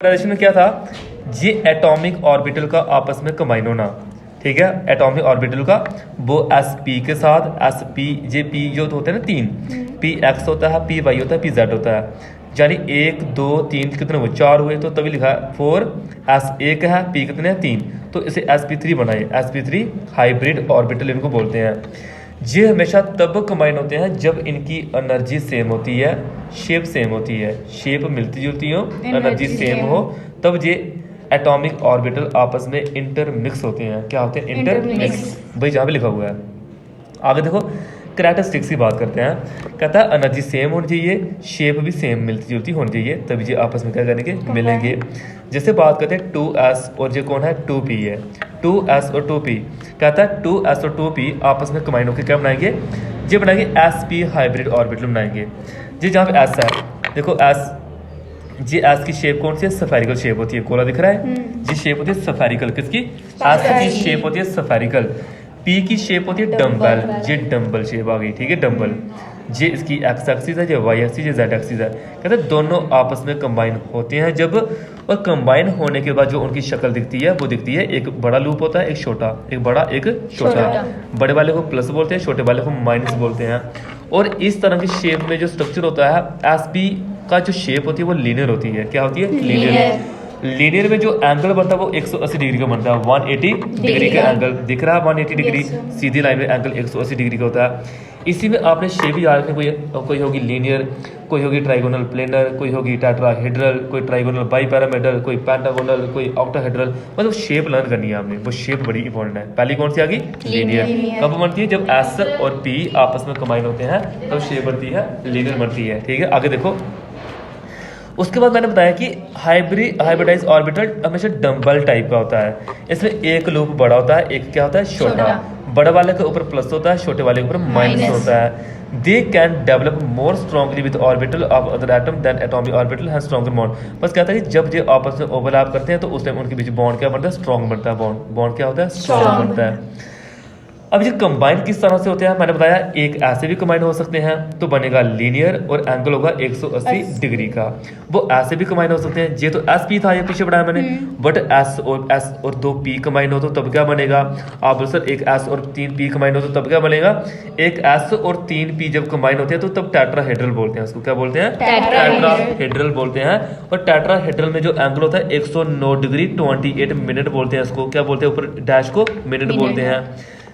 ऑर्बिटलाइजेशन में क्या था, ये एटॉमिक ऑर्बिटल का आपस में कंबाइन होना। ठीक है, एटॉमिक ऑर्बिटल का वो एस पी के साथ एस पी जे पी जो होते हैं ना तीन, पी एक्स होता है, पी वाई होता है, पी जेड होता है। यानी 1 2 3 कितने हुए, 4 हुए, तो तभी लिखा है 4 एस एक है, पी कितने हैं 3, तो इसे sp3 बनाए। sp3 हाइब्रिड ऑर्बिटल इनको बोलते हैं। ये हमेशा तब कंबाइन होते हैं जब इनकी एनर्जी सेम होती है, शेप सेम होती है, शेप मिलती जुलती हो, एनर्जी सेम हो, तब ये एटॉमिक ऑर्बिटल आपस में इंटरमिक्स होते हैं। क्या होते हैं? इंटरमिक्स। भाई जहाँ पे लिखा हुआ है। आगे देखो, करैक्टरिस्टिक्स की बात करते हैं। कहता है एनर्जी सेम होनी चाहिए, शेप भी सेम मिलती जुलती होनी चाहिए, तभी ये आपस में क्या करेंगे, मिलेंगे। जैसे बात करते हैं 2s और ये कौन है, 2p है। 2s और 2p, कहता है 2s और 2p आपस में कंबाइन होकर क्या बनाएंगे, ये बनाएंगे sp हाइब्रिड ऑर्बिटल बनाएंगे। जी जहाँ पे s है, देखो s, जी एस की शेप कौन सी है, सफेरिकल शेप होती है। गोला दिख रहा है, जी शेप होती है सफेरिकल, किसकी, एस की शेप होती है सफेरिकल। पी की शेप होती है डम्बल, ये डम्बल शेप आ गई। ठीक है, डम्बल। ये इसकी एक्स एक्सिस है, ये वाई एक्सिस, ये जेड एक्सिस है। कहते हैं दोनों आपस में कंबाइन होते हैं जब, और कंबाइन होने के बाद जो उनकी शक्ल दिखती है वो दिखती है, एक बड़ा लूप होता है, एक छोटा, एक बड़ा एक छोटा। बड़े वाले को प्लस बोलते हैं, छोटे वाले को माइनस बोलते हैं। और इस तरह की शेप में जो स्ट्रक्चर होता है, एसपी का जो शेप होती है वो लीनियर होती है। क्या होती है? लीनियर। लीनियर में जो एंगल बनता है वो 180 डिग्री का बनता है। 180 डिग्री का एंगल दिख रहा है, 180 डिग्री सीधी लाइन में एंगल 180 डिग्री का होता है। इसी में आपने शेप भी याद रखनी, कोई होगी लीनियर, कोई होगी ट्राइगोनल प्लेनर, कोई होगी टेट्राहेड्रल, कोई ट्राइगोनल बाईपैरामिडल, कोई पेंटागोनल, कोई ऑक्टाहेड्रल। मतलब शेप लर्न करनी है आपने, वो शेप बड़ी इंपॉर्टेंट है। पहली कौन सी आ गई? लीनियर। कब बनती है? जब एस और पी आपस में कंबाइन होते हैं तब शेप बनती है, लीनियर बनती है। ठीक है, आगे देखो। उसके बाद मैंने बताया कि हाइब्रिडाइज ऑर्बिटल हमेशा डम्बल टाइप का होता है। इसमें एक लूप बड़ा होता है, एक क्या होता है, छोटा। बड़ा वाले के ऊपर प्लस होता है, छोटे वाले के ऊपर माइनस होता है। They can develop more strongly with orbital of other atom than atomic orbital has stronger bond. बस कहता है कि जब ये आपस में ओवरलैप करते हैं तो उस टाइम उनके बीच बॉन्ड क्या बनता है, स्ट्रॉन्ग बनता है। बॉन्ड क्या होता है, स्ट्रॉन्ग बनता है। अब ये कंबाइन किस तरह से होते हैं, मैंने बताया एक ऐसे भी कंबाइन हो सकते हैं तो बनेगा लीनियर और एंगल होगा 180 डिग्री का। वो ऐसे भी कंबाइन हो सकते हैं, ये तो एस पी था, ये पीछे बढ़ाया मैंने, बट एस और 2p कंबाइन हो तो तब क्या बनेगा। आप सर एक एस और 3p कंबाइन हो तो तब क्या बनेगा। एक एस और 3p जब कंबाइन होते हैं तो तब टेट्राहेड्रल बोलते हैं उसको। क्या बोलते हैं? टेट्राहेड्रल बोलते हैं। और टेट्राहेड्रल में जो एंगल होता है 109 डिग्री 28 मिनट बोलते हैं इसको। क्या बोलते हैं? ऊपर डैश को मिनट बोलते हैं।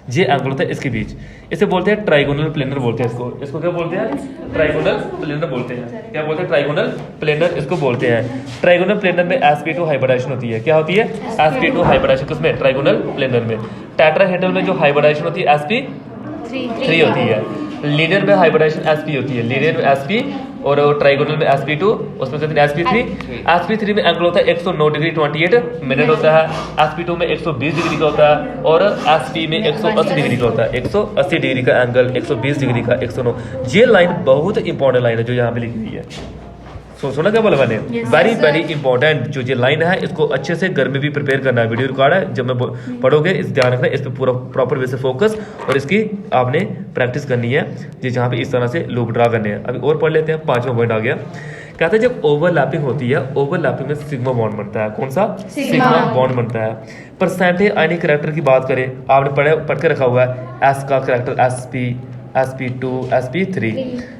ये एंगल होता है इसके बीच, इसे बोलते हैं ट्राइगोनल प्लेनर बोलते हैं इसको क्या बोलते हैं, ट्राइगोनल प्लेनर बोलते हैं। क्या बोलते हैं? ट्राइगोनल प्लेनर इसको बोलते हैं। ट्राइगोनल प्लेनर में sp2 हाइब्रिडाइजेशन होती है। क्या होती है? sp2 हाइब्रिडाइजेशन किसमें? ट्राइगोनल प्लेनर में। टेट्राहेड्रल में जो हाइब्रिडाइजेशन होती है sp3 होती है। लीनियर में हाइब्रिडाइजेशन sp होती है, लीनियर में sp, और ट्राइगोनल में sp2, उसमें कहते हैं sp3। sp3 में एंगल होता है 109 डिग्री 28 मिनट होता है। sp2 में 120 डिग्री का होता है, और sp में 180 डिग्री का होता है। 180 डिग्री का एंगल, 120 डिग्री का 109। ये लाइन बहुत इंपॉर्टेंट लाइन है जो यहाँ पे लिखी हुई है। सुना क्या बोला मैंने, वेरी वेरी इंपॉर्टेंट जो ये लाइन है, इसको अच्छे से घर में भी प्रिपेयर करना है। वीडियो रिकॉर्ड है, जब मैं पढ़ोगे इस ध्यान रखना, इस पर पूरा प्रॉपर वे से फोकस, और इसकी आपने प्रैक्टिस करनी है जी, जहाँ पे इस तरह से लूप ड्रा करने हैं। अभी और पढ़ लेते हैं, 5वां पॉइंट आ गया। कहते हैं जब ओवरलैपिंग होती है, ओवरलैपिंग में सिग्मा बॉन्ड बनता है। कौन सा? सिग्मा बॉन्ड बनता है। परसेंटेज आयनिक करैक्टर की बात करें, आपने पढ़ के रखा हुआ है एस का करैक्टर sp, sp2, sp3।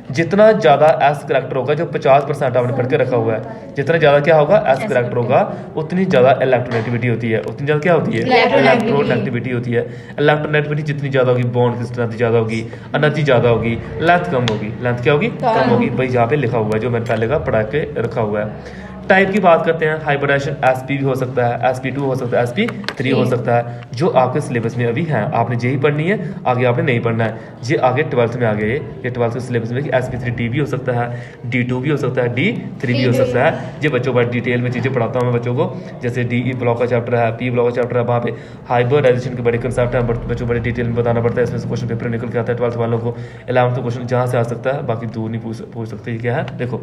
जितना ज़्यादा एस करैक्टर होगा, जो 50% आपने पढ़ के रखा हुआ है, जितना ज़्यादा क्या होगा एस करैक्टर होगा, उतनी ज़्यादा इलेक्ट्रोनेगेटिविटी होती है। उतनी ज़्यादा क्या होती है? इलेक्ट्रोनेगेटिविटी होती है। इलेक्ट्रोनेगेटिविटी जितनी ज़्यादा होगी, बॉन्ड की स्ट्रेंथ ज़्यादा होगी, एनर्जी ज़्यादा होगी, लेंथ कम होगी। लेंथ क्या होगी? कम होगी। भाई यहाँ पे लिखा हुआ है, जो मैंने पहले का पढ़ा के रखा हुआ है। टाइप की बात करते हैं, हाइब्रिडाइजेशन sp भी हो सकता है, sp2 हो सकता है, sp3 हो सकता है, जो आपके सिलेबस में अभी है। आपने यही पढ़नी है, आगे आपने नहीं पढ़ना है। ये आगे 12th में आ गए, ये 12th के सिलेबस में कि sp3d भी हो सकता है, d2 भी हो सकता है, d3 भी हो सकता है। ये बच्चों को डिटेल में चीज़ें पढ़ाता हूँ मैं बच्चों को, जैसे डी ब्लॉक का चैप्टर है, पी ब्लॉक का चैप्टर है, वहाँ पे हाइब्रिडाइजेशन के बड़े कंसेप्ट हैं, बच्चों बड़े डिटेल में बताना पड़ता है। इसमें से क्वेश्चन पेपर निकल के आता है 12th वालों को। 11th क्वेश्चन जहाँ से आ सकता है, बाकी दूर नहीं पूछ सकते। क्या है देखो,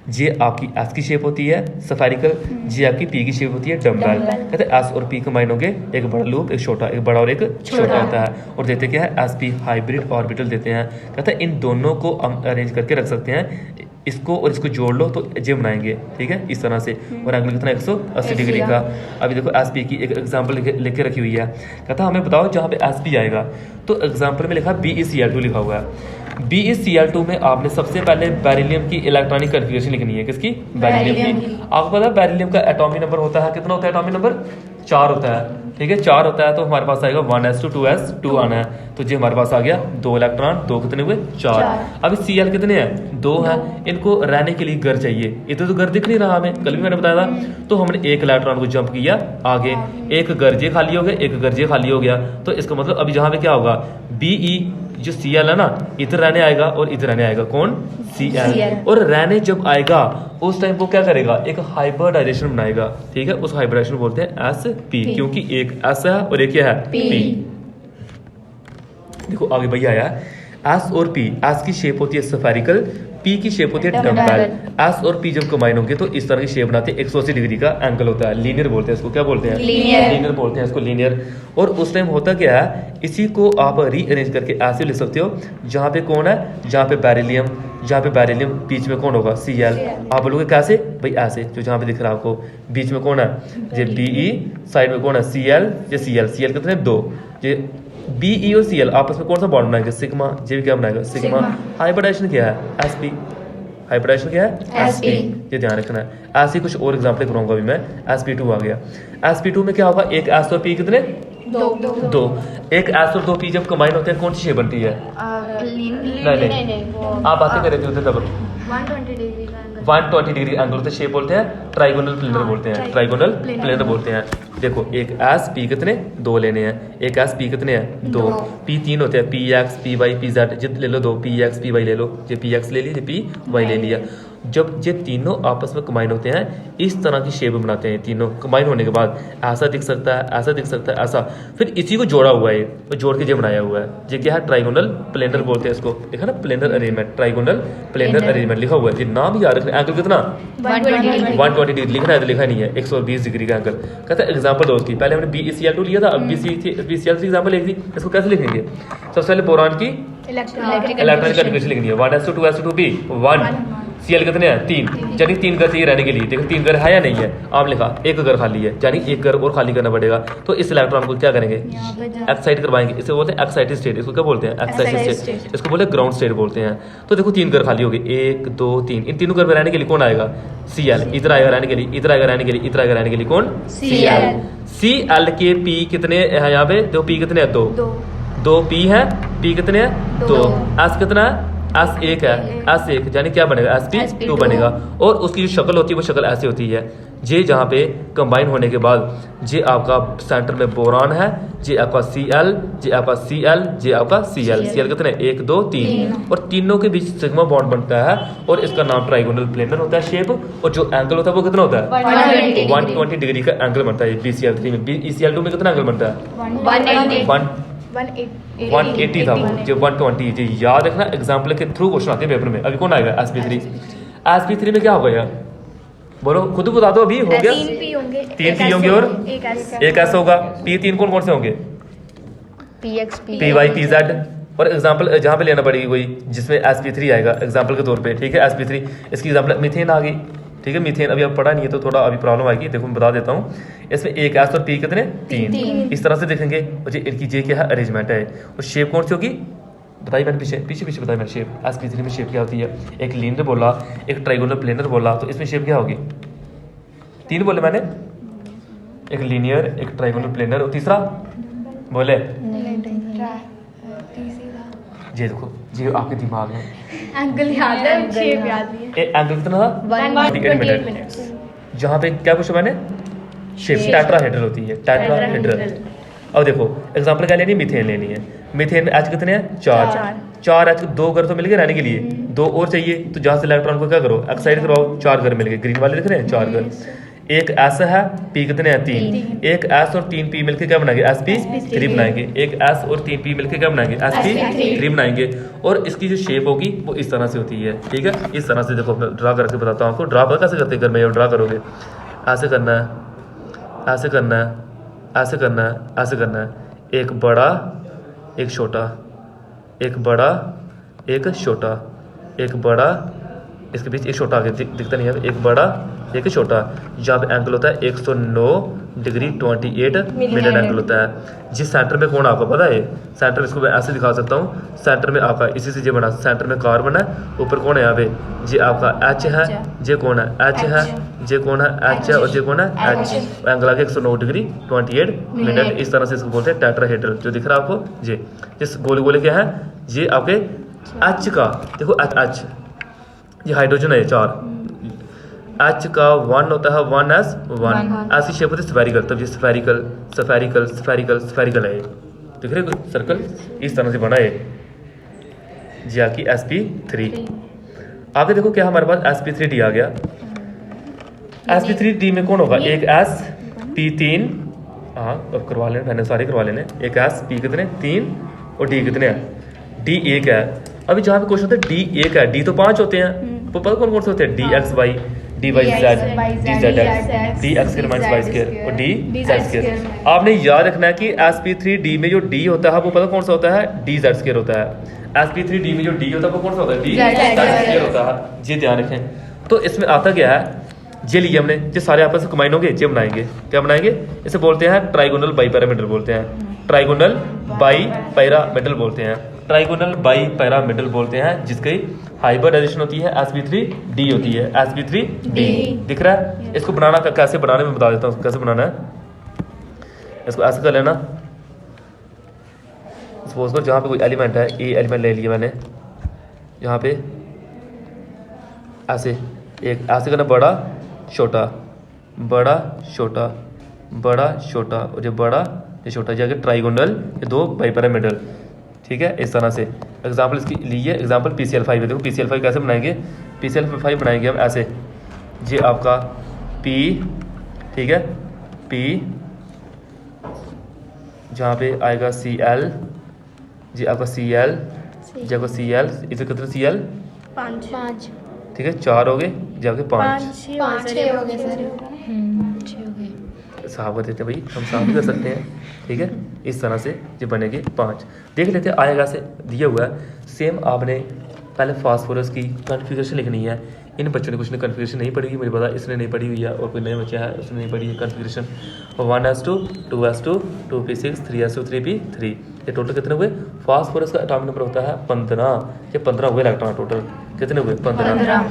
जे आपकी एस की शेप होती है स्फेरिकल, जे आपकी पी की शेप होती है डम्बेल। कहते हैं एस और पी कंबाइन होंगे, एक बड़ा लूप एक छोटा, एक बड़ा और एक छोटा होता है, और देते क्या है एस पी हाइब्रिड ऑर्बिटल देते हैं। कहते हैं इन दोनों को हम अरेंज करके रख सकते हैं, इसको और इसको जोड़ लो तो जे बनाएंगे, ठीक है, इस तरह से। और एंगल कितना 180 डिग्री का। अभी देखो एस पी की एक एग्जांपल लिख के रखी हुई है। कहता हमें बताओ जहाँ पे एस पी आएगा, तो एग्जांपल में लिखा BeCl2 लिखा हुआ है। BeCl2 में आपने सबसे पहले बेरिलियम की इलेक्ट्रॉनिक कन्फिगरेशन लिखनी है, किसकी, बेरिलियम की। आपको पता है बेरिलियम का एटॉमिक नंबर होता है, कितना होता है एटॉमिक नंबर, 4 होता है, ठीक है, 4 होता है। तो हमारे पास आएगा 1s2 2s2 आना है, तो जी हमारे पास आ गया 2 इलेक्ट्रॉन, 2 कितने हुए 4। अभी Cl कितने हैं 2 हैं, इनको रहने के लिए घर चाहिए, इधर तो घर दिख नहीं रहा हमें, कल भी मैंने बताया था। तो हमने एक इलेक्ट्रॉन को जंप किया आगे, एक घर जे खाली हो गया, एक घर जे खाली हो गया। तो इसका मतलब अभी जहाँ पे क्या होगा, Be जो Cl है ना, इधर रहने आएगा और इधर रहने आएगा, कौन, Cl। और रहने जब आएगा उस टाइम वो क्या करेगा, एक हाइब्रिडाइजेशन बनाएगा, ठीक है, उस हाइब्रिडाइजेशन बोलते हैं Sp, क्योंकि एक S है और एक क्या है P। देखो आगे भैया आया एस और पी, एस की शेप होती है स्फेरिकल, पी की शेप होती है डम्बेल। एस और पी जब कंबाइन होंगे तो इस तरह की शेप बनाते हैं, 180 डिग्री का एंगल होता है, लीनियर बोलते हैं इसको, क्या बोलते हैं, लीनियर बोलते हैं इसको, लीनियर। और उस टाइम होता क्या है, इसी को आप रीअरेंज करके ऐसे लिख सकते हो, जहाँ पे कौन है, जहाँ पे बेरिलियम, जहाँ पे बेरिलियम बीच में कौन होगा, Cl। आप बोलोगे कैसे भाई, ऐसे जो जहाँ पे दिख रहा है आपको, बीच में कौन है, ये Be, साइड में कौन है Cl, ये Cl कितने 2, ये Be और Cl आपस में कौन सा बॉन्ड बनाएगा, सिग्मा, जे भी क्या बनाएगा सिग्मा। हाइब्रिडाइजेशन क्या है Sp, हाइब्रिडाइजेशन क्या है Sp, ये ध्यान रखना है। ऐसे कुछ और एग्जांपल कराऊंगा अभी मैं। Sp2 आ गया, Sp2 में क्या होगा, एक S और P कितने 2, एक S और 2 P जब कंबाइन होते हैं कौन सी शेप बनती है, नहीं आप बातें कर रहे थे उधर तब 120 डिग्री एंगल से शेप बोलते हैं, ट्राइगोनल प्लेनर बोलते हैं, ट्राइगोनल प्लेनर बोलते हैं। देखो एक एस पी कितने 2 लेने हैं, एक एस पी कितने हैं 2, पी 3 होते हैं, P X P Y P Z, जित ले लो 2, पी एक्स पी वाई ले लो, ये पी एक्स ले लिया, ये पी वाई ले लिया। जब ये तीनों आपस में कंबाइन होते हैं इस तरह की शेप बनाते हैं, तीनों कंबाइन होने के बाद ऐसा दिख सकता है, ऐसा दिख सकता है, ऐसा, फिर इसी को जोड़ा हुआ है, तो जोड़ के ये बनाया हुआ है, ये क्या है ट्राइगोनल प्लेनर बोलते हैं इसको, देखा ना, planar arrangement, trigonal planar arrangement लिखा हुआ है, ये नाम याद रखना। एंगल कितना 120 डिग्री लिखना है, तो लिखा नहीं है, 120 डिग्री का एंगल। कहता है एग्जांपल दो उसकी, पहले हमने BeCl2 लिया था, अब BeCl3 एग्जांपल लिख दी, इसको कैसे लिखेंगे, सबसे पहले बोरान की इलेक्ट्रॉनिक कन्फिगरेशन लिखनी है, 1s2 2s2 P 1, Cl कितने हैं 3, यानी 3 घर चाहिए रहने के लिए। देखो 3 घर है या नहीं है, आप लिखा एक घर खाली है, यानी एक घर और खाली करना पड़ेगा। तो इस इलेक्ट्रॉन को क्या करेंगे, एक्साइट करवाएंगे, इसे बोलते हैं एक्साइटेड स्टेट, इसको क्या बोलते हैं एक्साइटेड स्टेट, इसको बोलते हैं ग्राउंड स्टेट बोलते हैं। तो देखो 3 घर खाली हो गए, 1 2 3, इन तीनों घर में रहने के लिए कौन आएगा, Cl, इधर आएगा रहने के लिए, इधर आएगा रहने के लिए, इधर आएगा रहने के लिए कौन, Cl के P कितने हैं यहाँ पे, देखो P कितने हैं 2 P है, P कितने हैं 2, S कितना है S1 है, S1 यानी क्या बनेगा Sp2 बनेगा। और उसकी जो शक्ल होती है वो शक्ल ऐसी होती है, जे जहाँ पे कंबाइन होने के बाद जे आपका सेंटर में बोरान है, जे आपका Cl, जे आपका Cl, जे आपका Cl कितने 1 2 3, और तीनों के बीच सिग्मा बॉन्ड बनता है और इसका नाम ट्राइगोनल प्लेनर होता है शेप। और जो एंगल होता है वो कितना होता है 120 डिग्री का एंगल बनता है BeCl3 में। BeCl2 में कितना एंगल बनता है 180 था वो, जो 120, जो याद रखना, एग्जाम्पल के थ्रू क्वेश्चन आते हैं पेपर में। अभी कौन आएगा Sp3 में क्या हो गया, बोलो खुद बता दो, अभी हो गया 3 P होंगे और एक S होगा। P3 कौन कौन से होंगे Py Pz। और एग्जाम्पल जहाँ पे लेना पड़ेगी कोई जिसमें Sp3 आएगा एग्जाम्पल के तौर पे, ठीक है, Sp3 इसकी एग्जाम्पल मीथेन आ गई, ठीक है, मीथेन अभी अब पढ़ा नहीं है तो थोड़ा अभी प्रॉब्लम आएगी, देखो मैं बता देता हूँ। इसमें एक S और P कितने 3, इस तरह से देखेंगे, और इनकी जे क्या है अरेंजमेंट है, और शेप कौन सी होगी बताइए मैंने, पीछे बताइए मैंने शेप। Sp3 में शेप क्या होती है, एक लीनियर बोला, एक ट्राइगोनल प्लेनर बोला, तो इसमें शेप क्या होगी 3 बोले मैंने, एक लीनियर, एक ट्राइगोनल प्लेनर, और तीसरा बोले ये देखो, ये आपके दिमाग में एंगल याद है, शेप याद नहीं है। एंगल कितना था 1 मिनट, जहाँ पे क्या पूछा मैंने, शेप टेट्राहेड्रल होती है, टेट्राहेड्रल। अब देखो एग्जांपल क्या लेनी है, मीथेन लेनी है। मीथेन में H कितने हैं 4 H, 2 घर तो मिल गए रहने के लिए, 2 और चाहिए, तो जहाँ से इलेक्ट्रॉन को क्या करो एक्साइड करवाओ, 4 घर मिल गए, ग्रीन वाले दिख रहे हैं 4 घर। एक एस है, पी कितने हैं 3, एक एस और 3 पी मिलकर क्या बनाएंगे sp3 बनाएंगे, एक एस और 3 पी मिलकर क्या बनाएंगे sp3 बनाएंगे। और इसकी जो शेप होगी वो इस तरह से होती है, ठीक है। इस तरह से देखो मैं ड्रा करके बताता हूँ आपको। ड्रा पता कैसे करते हैं, अगर मैं ड्रा करोगे ऐसे करना है, ऐसे करना है, ऐसे करना है, ऐसे करना है, एक बड़ा एक छोटा, एक बड़ा एक छोटा, एक बड़ा, इसके बीच एक छोटा आगे दिखता नहीं है, एक बड़ा एक छोटा। जहाँ पे एंगल होता है 109 डिग्री 28 मिनट एंगल होता है। जिस सेंटर में कौन आपको पता है, सेंटर इसको मैं ऐसे दिखा सकता हूँ, सेंटर में आपका इसी से जे बना, सेंटर में कार बना है, ऊपर कौन है यहाँ पे, जे आपका एच है, जे कौन है एच है, जे कौन है एच है, और जे कौन है एच। एंगल आके 109 डिग्री 28 मिनट। इस तरह से इसको बोलते हैं टेट्राहेड्रल। जो दिख रहा है आपको जे, जिस गोले गोले क्या है, ये आपके एच का, देखो एच, ये हाइड्रोजन है 4, एच का 1 होता है 1s1, ऐसी शेप होती है स्फेरिकल। तब ये स्फेरिकल स्फेरिकल स्फेरिकल स्फेरिकल है, दिख रहे सर्कल इस तरह से बना है जी आपकी sp3। आगे देखो क्या हमारे पास sp3d आ गया। sp3d में कौन होगा, एक s p3, हाँ अब करवा लेना, मैंने सारे करवा लेने, एक s p कितने 3 और d कितने हैं, d 1 है। अभी जहाँ पे क्वेश्चन होता है d 1 है, d तो 5 होते हैं, तो पता कौन कौन से होते हैं, dxy dy z dz dx square minus y square और dz स्क्वायर। आपने याद रखना है कि sp3d में जो d होता है वो पता कौन सा होता है, dz स्क्वायर होता है। sp3d में जो d होता है वो कौन सा होता है, dz स्क्वायर होता है। ये ध्यान रखें। तो इसमें आता क्या है, ये लिए हमने, जो सारे आपस में कंबाइन होंगे ये बनाएंगे, क्या बनाएंगे, इसे बोलते हैं ट्राइगोनल बाई पैरामीटर बोलते हैं, ट्राइगोनल बाई पैरामीटर बोलते हैं, ट्राइगोनल बाई पैरामीटर बोलते हैं, जिसकी हाइब्रिडाइजेशन होती है sp3d होती है, sp3d दिख रहा है। इसको बनाना कैसे बनाने में बता देता हूँ कैसे बनाना है। इसको ऐसे कर लेना, सपोज करो जहाँ पे कोई एलिमेंट है, ए एलिमेंट ले लिया मैंने, यहाँ पे ऐसे एक ऐसे करना, बड़ा छोटा बड़ा छोटा बड़ा छोटा, और ये बड़ा ये छोटा, जाके ट्राइगोनल ये दो बाई पैरामीटर, ठीक है। इस तरह से एग्जांपल इसकी लिए, एग्जांपल PCl5 है। देखो PCl5 कैसे बनाएंगे, PCl5 बनाएंगे हम ऐसे, ये आपका P, ठीक है, P जहाँ पे आएगा Cl, जी आपका Cl, जी आपका Cl, इसे कितने Cl 5, ठीक है, 4 हो गए, जी आपके 5 हो गए सर, साफ कर देते हैं भाई, हम साफ भी कर सकते हैं, ठीक है। इस तरह से जो बनेगी 5, देख लेते हैं आएगा से दिया हुआ है। सेम आपने पहले फास्फोरस की कन्फिगरेशन लिखनी है। इन बच्चों ने कुछ ने कन्फिगरेशन नहीं पढ़ी हुई, मुझे पता इसने नहीं पढ़ी हुई है, और कोई नए बच्चे हैं उसने नहीं पढ़ी है configuration. 1s2 2s2 2p6 3s2 3p3, ये टोटल कितने हुए, फास्फोरस का एटॉमिक नंबर होता है 15, ये 15 हुए इलेक्ट्रॉन टोटल, कितने हुए 15,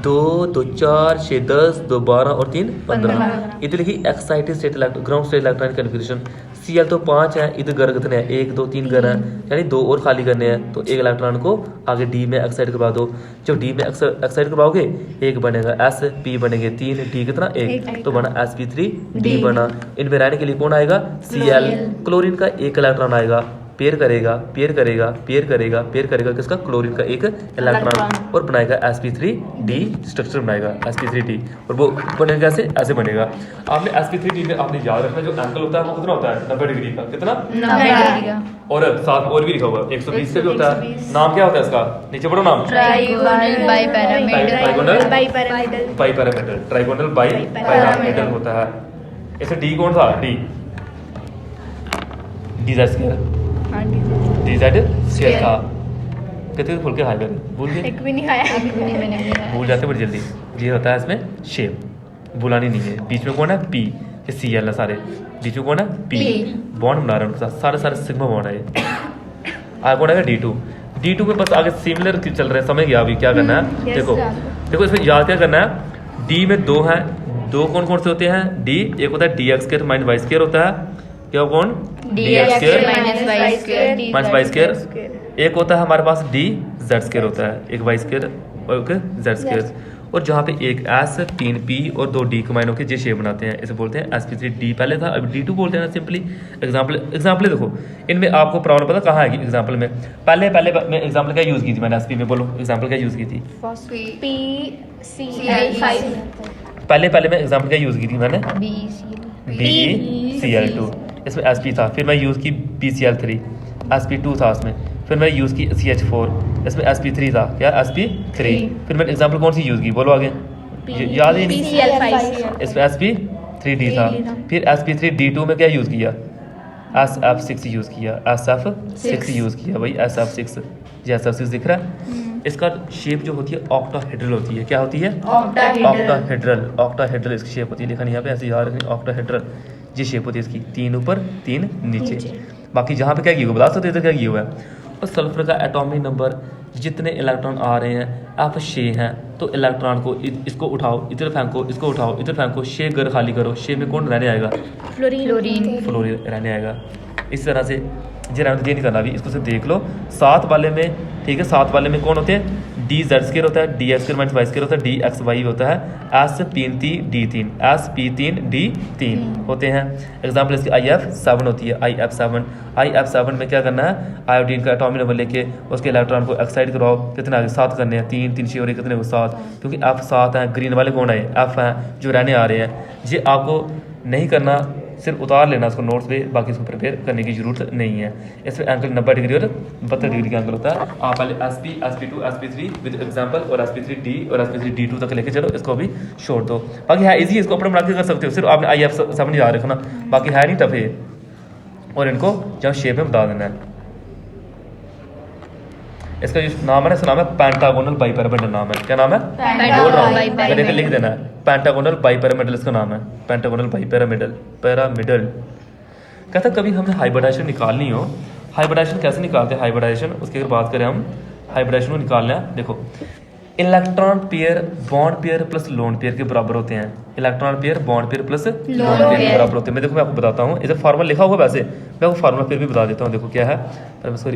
2 2 4 6 10 2 12 और 3 15। इधर लिखी excited state electron, ground state electronic configuration. Cl तो 5 है, इधर घर कितने हैं, 1 2 3 घर हैं, यानी 2 और खाली करने हैं, तो एक इलेक्ट्रॉन को आगे D में एक्साइट करवा दो। जब D में एक्साइट करवाओगे एक बनेगा S, P बनेंगे 3, D कितना 1, तो बना sp3d बना। इनमें रहने के लिए कौन आएगा, Cl, क्लोरीन का एक इलेक्ट्रॉन आएगा, पेयर करेगा पेयर करेगा पेयर करेगा पेयर करेगा किसका, क्लोरीन का एक इलेक्ट्रॉन, और बनाएगा sp3d स्ट्रक्चर बनाएगा sp3d, और वो बनेगा कैसे, ऐसे बनेगा। आपने sp3d में आपने याद रखना जो एंगल होता है वो कितना होता है, 90 डिग्री का, कितना 90 डिग्री का, और साथ और भी लिखा हुआ 120 से भी होता है। नाम क्या होता है इसका, नीचे पढ़ो नाम, trigonal by parameter, trigonal by parameter होता है। इसे d कौन था, dz स्क्वायर, dz स्क्वायर था, कितने खोल के हाई कर भूल गए, एक भी नहीं आया, भूल जाते बड़ी जल्दी। ये होता है इसमें शेप, भुलानी नहीं है। बीच में कौन है, P, ये Cl है सारे, बीच में कौन है P, बॉन्ड बना रहे हैं उनके साथ, सारे सारे सिग्मा बॉन्ड है। आगे कौन है D2 में बस आगे सिमिलर चल रहे हैं, समझ गया अभी क्या करना है। देखो इसमें याद क्या करना है, D में 2 हैं, 2 कौन कौन से होते हैं, D एक होता है dx square minus y square होता है, क्या कौन dx square minus y square, एक होता है हमारे पास dz स्क्वायर होता है, एक y स्क्वायर और एक z स्क्वायर, और जहाँ पे एक s 3p और 2d कंबाइन होकर जे शेप बनाते हैं, इसे बोलते हैं sp3d। पहले था, अभी d2 बोलते हैं ना सिंपली। एग्जाम्पल देखो, इनमें आपको प्रॉब्लम पता कहाँ आएगी एग्जाम्पल में, पहले मैं एग्जाम्पल क्या यूज़ की थी मैंने sp में, बोलो एग्जाम्पल क्या यूज़ की थी, पहले मैं एग्जाम्पल क्या यूज़ की थी मैंने, BeCl BeCl2, इसमें Sp था, फिर मैं यूज़ की BCl3, Sp2 था इसमें, फिर मैंने यूज़ की CH4, इसमें Sp3 था, क्या Sp3, फिर मैंने एग्जाम्पल कौन सी यूज़ की बोलो आगे, याद ही नहीं, BCl5 इसमें Sp3D था, फिर Sp3D2 में क्या यूज़ किया, SF6 यूज़ किया, SF6 यूज़ किया भाई, SF6, ये SF6 दिख रहा है। इसका शेप जो होती है ऑक्टाहेड्रल होती है, क्या होती है, ऑक्टाहेड्रल इसकी शेप होती है, लिखा नहीं यहाँ पे, ऐसे याद रखनी, ऑक्टाहेड्रल ये शेप होती है इसकी, 3 ऊपर 3 नीचे। बाकी जहाँ पे क्या किया हुआ बता सकते हो, इधर क्या किया हुआ है, और सल्फर का एटॉमिक नंबर जितने इलेक्ट्रॉन आ रहे हैं F6 हैं, तो इलेक्ट्रॉन को इसको उठाओ, इधर फेंको, इसको उठाओ, इधर फेंको, 6 घर खाली करो, 6 में कौन रहने आएगा, फ्लोरीन रहने आएगा। इस तरह से ये नहीं करना अभी, इसको सिर्फ देख लो। 7 वाले में, ठीक है, 7 वाले में कौन होते हैं, DZ² होता है, DX² माइनस Y² होता है, DXY होता है, SP3D3, SP3D3 होते हैं। एग्जाम्पल इसकी IF7 होती है, IF7 में क्या करना है, आयोडीन का एटॉमिक नंबर लेके उसके इलेक्ट्रॉन को एक्साइड कराओ, कितने आगे 7 करने हैं, 3 3 6 और कितने को 7, क्योंकि F7 है, ग्रीन वाले कौन है, F हैं जो रहने आ रहे हैं। ये आपको नहीं करना, सिर्फ उतार लेना उसको नोट्स पे, बाकी इसको प्रिपेयर करने की जरूरत नहीं है। इसमें एंगल 90 डिग्री और 72 डिग्री का एंगल होता है। आप पहले SP, SP2, SP3 with example और SP3D और SP3D2 तक लेके चलो, इसको भी छोड़ दो। बाकी है इजी, इसको अपने बना के कर सकते हो, सिर्फ आपने IF7 याद रखना, बाकी है नहीं टफ है, और इनको जब शेप में बता देना है। इसका जो नाम है ना, इसका नाम है पेंटागोनल बाइपिरामिडल नाम है, क्या नाम है, बोल रहा हूँ, अगर लिख देना है, पेंटागोनल बाइपिरामिडल इसका नाम है, पेंटागोनल बाइपिरामिडल पिरामिडल। कहता कभी हमें हाइब्रिडाइजेशन निकालनी हो, हाइब्रिडाइजेशन कैसे निकालते हैं, हाइब्रिडाइजेशन उसकी अगर बात करें हम, हाइब्रिडाइजेशन को निकालना है, देखो electron pair bond pair plus lone pair के बराबर होते हैं, electron pair bond pair plus lone pair के बराबर होते हैं। मैं देखो मैं आपको बताता हूँ, इधर फार्मूला लिखा होगा, वैसे मैं आपको फार्मूला फिर भी बता देता हूँ, देखो क्या है, पर मैं इसको